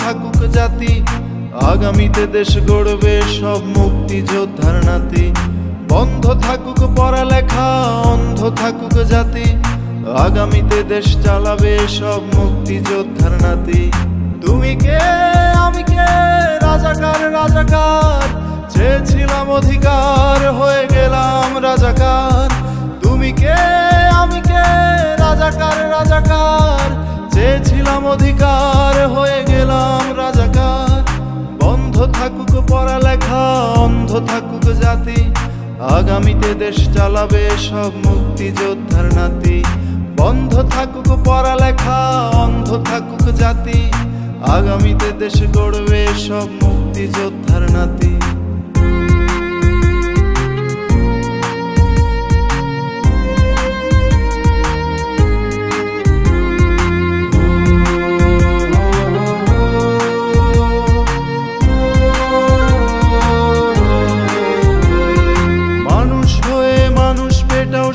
থাকুক জাতি, আগামীতে দেশ গড়বে সব মুক্তিযোদ্ধার নাতি। বন্ধ থাকুক পড়ালেখা, অন্ধ থাকুক জাতি, আগামীতে দেশ চালাবে সব মুক্তিযোদ্ধার নাতি। তুমি কে আমি কে, রাজাকার রাজাকার, চেয়েছিলাম অধিকার হয়ে গেলাম রাজাকার। তুমি কে আমি কে, রাজাকার রাজাকার, চেয়েছিলাম অধিকার হয়ে গেলাম রাজাকার। বন্ধ থাকুক পড়ালেখা, অন্ধ থাকুক জাতি, আগামীতে দেশ চালাবে সব মুক্তিযোদ্ধার নাতি। বন্ধ থাকুক পড়ালেখা, অন্ধ থাকুক জাতি, আগামীতে দেশ গড়বে সব মুক্তিযোদ্ধার নাতি।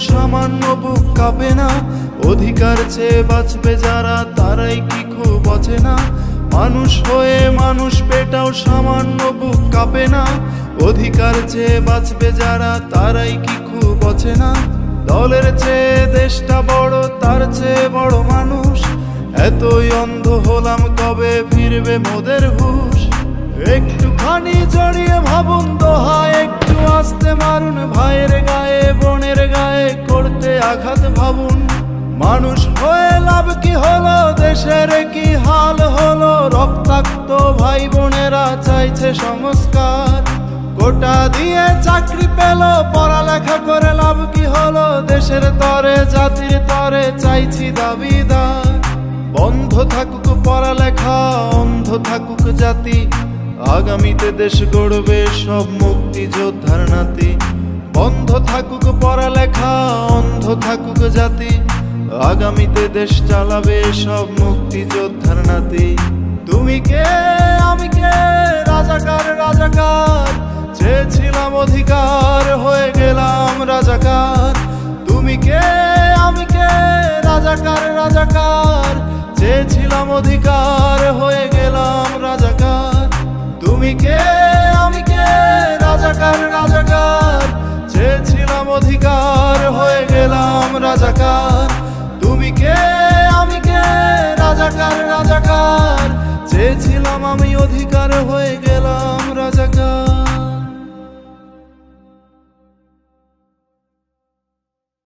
সামান্য বুক কাঁপে না, অধিকার চেয়ে বাঁচবে যারা তারাই কি খুব অচেনা। মানুষ হয়ে মানুষ পেটাও সামান্য বুক কাঁপে না, অধিকার চেয়ে বাঁচবে যারা তারাই কি খুব অচেনা। দলের চেয়ে দেশটা বড়, তার চেয়ে বড় মানুষ, এতই অন্ধ হলাম কবে ফিরবে মোদের হুঁশ। একটুখানি জড়িয়ে ভাবুন দোহা, একটু আস্তে মারুন ভাইয়ের গায়ে বোনের গায়ে করতে আঘাত ভাবুন। মানুষ হয়ে লাভ কি হলো, দেশের কি হাল হলো, রক্তাক্ত ভাই বোনেরা চাইছে সংস্কার। কোটা দিয়ে চাকরি পেল, পড়ালেখা করে লাভ কি হলো, দেশের তরে জাতির তরে চাইছি দাবিদার। বন্ধ থাকুক পড়ালেখা, অন্ধ থাকুক জাতি, আগামীতে দেশ গড়বে সব মুক্তিযোদ্ধার নাতি। বন্ধ থাকুক পড়ালেখা, অন্ধ থাকুক জাতি, আগামীতে দেশ চালাবে সব মুক্তিযোদ্ধার নাতি। তুমি কে আমি কে, রাজাকার রাজাকার, চেয়েছিলাম অধিকার হয়ে গেলাম রাজাকার। তুমি কে আমি কে, রাজাকার রাজাকার, চেয়েছিলাম অধিকার হয়ে গেলাম রাজাকার। তুমি কে আমি কে, রাজাকার রাজাকার, চেয়েছিলাম অধিকার হয়ে গেলাম রাজাকার। তুমি কে আমি কে, রাজাকার রাজাকার, চেয়েছিলাম আমি অধিকার হয়ে গেলাম রাজাকার।